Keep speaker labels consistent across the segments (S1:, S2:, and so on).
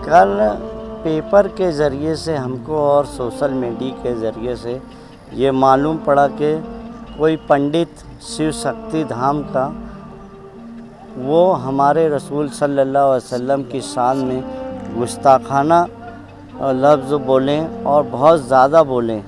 S1: کل پیپر کے ذریعے سے ہم کو اور سوشل میڈیا کے ذریعے سے یہ معلوم پڑا کہ کوئی پنڈت شیو شکتی دھام کا وہ ہمارے رسول صلی اللہ علیہ وسلم کی شان میں گستاخانہ لفظ بولیں اور بہت زیادہ بولیں۔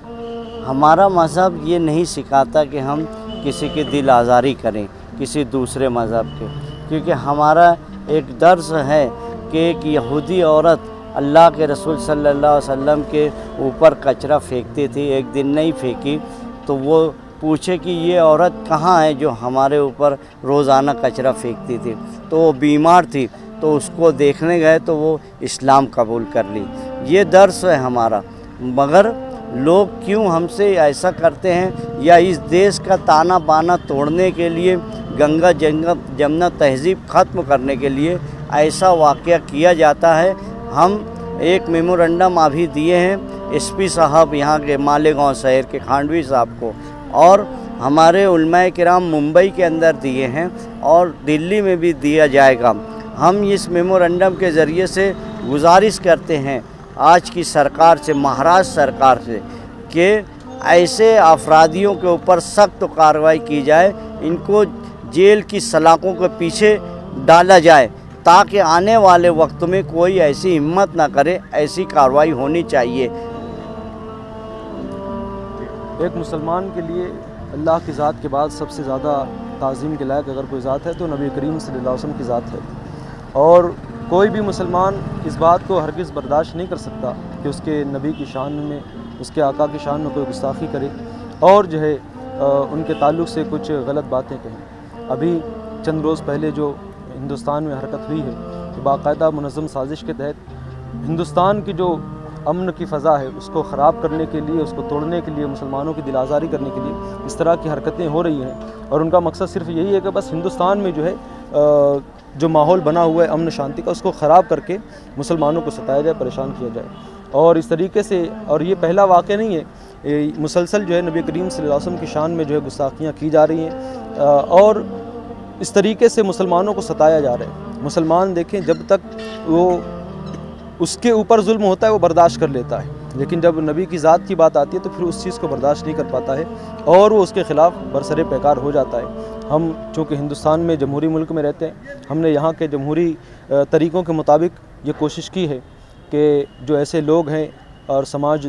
S1: ہمارا مذہب یہ نہیں سکھاتا کہ ہم کسی کی دل آزاری کریں کسی دوسرے مذہب کے، کیونکہ ہمارا ایک درس ہے کہ ایک یہودی عورت اللہ کے رسول صلی اللہ علیہ وسلم کے اوپر کچرا پھینکتی تھی، ایک دن نہیں پھینکی تو وہ پوچھے کہ یہ عورت کہاں ہے جو ہمارے اوپر روزانہ کچرا پھینکتی تھی، تو وہ بیمار تھی، تو اس کو دیکھنے گئے تو وہ اسلام قبول کر لی۔ یہ درس ہے ہمارا، مگر لوگ کیوں ہم سے ایسا کرتے ہیں، یا اس دیش کا تانا بانا توڑنے کے لیے، گنگا جمنا تہذیب ختم کرنے کے لیے ایسا واقعہ کیا جاتا ہے۔ ہم ایک میمورنڈم ابھی دیے ہیں ایس پی صاحب یہاں کے مالیگاؤں شہر کے کھانڈوی صاحب کو، اور ہمارے علماء کرام ممبئی کے اندر دیے ہیں اور دلی میں بھی دیا جائے گا۔ ہم اس میمورنڈم کے ذریعے سے گزارش کرتے ہیں آج کی سرکار سے، مہاراشٹر سرکار سے، کہ ایسے افرادیوں کے اوپر سخت کارروائی کی جائے، ان کو جیل کی سلاخوں کے پیچھے ڈالا جائے تاکہ آنے والے وقت میں کوئی ایسی ہمت نہ کرے۔ ایسی کارروائی ہونی چاہیے۔
S2: ایک مسلمان کے لیے اللہ کی ذات کے بعد سب سے زیادہ تعظیم کے لائق اگر کوئی ذات ہے تو نبی کریم صلی اللہ علیہ وسلم کی ذات ہے، اور کوئی بھی مسلمان اس بات کو ہرگز برداشت نہیں کر سکتا کہ اس کے نبی کی شان میں، اس کے آقا کی شان میں کوئی گستاخی کرے اور جو ہے ان کے تعلق سے کچھ غلط باتیں کہیں۔ ابھی چند روز پہلے جو ہندوستان میں حرکت ہوئی ہے، باقاعدہ منظم سازش کے تحت ہندوستان کی جو امن کی فضا ہے اس کو خراب کرنے کے لیے، اس کو توڑنے کے لیے، مسلمانوں کی دل آزاری کرنے کے لیے اس طرح کی حرکتیں ہو رہی ہیں، اور ان کا مقصد صرف یہی ہے کہ بس ہندوستان میں جو ہے جو ماحول بنا ہوا ہے امن شانتی کا، اس کو خراب کر کے مسلمانوں کو ستایا جائے، پریشان کیا جائے۔ اور اس طریقے سے، اور یہ پہلا واقعہ نہیں ہے، مسلسل جو ہے نبی کریم صلی اللہ علیہ وسلم کی شان میں جو ہے گستاخیاں کی جا رہی ہیں، اور اس طریقے سے مسلمانوں کو ستایا جا رہا ہے۔ مسلمان دیکھیں، جب تک وہ اس کے اوپر ظلم ہوتا ہے وہ برداشت کر لیتا ہے، لیکن جب نبی کی ذات کی بات آتی ہے تو پھر اس چیز کو برداشت نہیں کر پاتا ہے اور وہ اس کے خلاف برسر پیکار ہو جاتا ہے۔ ہم چونکہ ہندوستان میں جمہوری ملک میں رہتے ہیں، ہم نے یہاں کے جمہوری طریقوں کے مطابق یہ کوشش کی ہے کہ جو ایسے لوگ ہیں اور سماج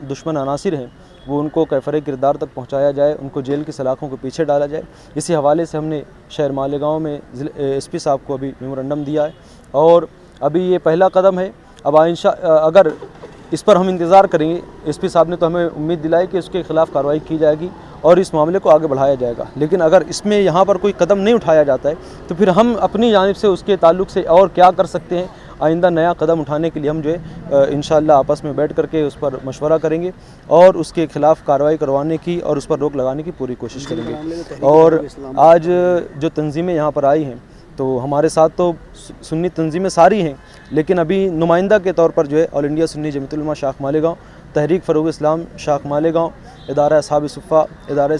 S2: دشمن عناصر ہیں وہ ان کو کیفر کردار تک پہنچایا جائے، ان کو جیل کی سلاخوں کے پیچھے ڈالا جائے۔ اسی حوالے سے ہم نے شہر مالیگاؤں میں ایس پی صاحب کو ابھی میمورنڈم دیا ہے، اور ابھی یہ پہلا قدم ہے۔ اب اگر اس پر ہم انتظار کریں گے، ایس پی صاحب نے تو ہمیں امید دلائی کہ اس کے خلاف کارروائی کی جائے گی اور اس معاملے کو آگے بڑھایا جائے گا، لیکن اگر اس میں یہاں پر کوئی قدم نہیں اٹھایا جاتا ہے تو پھر ہم اپنی جانب سے اس کے تعلق سے اور کیا کر سکتے ہیں، آئندہ نیا قدم اٹھانے کے لیے ہم جو ہے انشاءاللہ آپس میں بیٹھ کر کے اس پر مشورہ کریں گے اور اس کے خلاف کارروائی کروانے کی اور اس پر روک لگانے کی پوری کوشش کریں گے۔ اور آج جو تنظیمیں یہاں پر آئی ہیں تو ہمارے ساتھ تو سنی تنظیمیں ساری ہیں، لیکن ابھی نمائندہ کے طور پر جو ہے آل انڈیا سنی جمعیت العلماء شاخ مالیگاؤں، تحریک فروغ اسلام شاخ مالیگاؤں، ادارہ اصحاب صفہ، ادارہ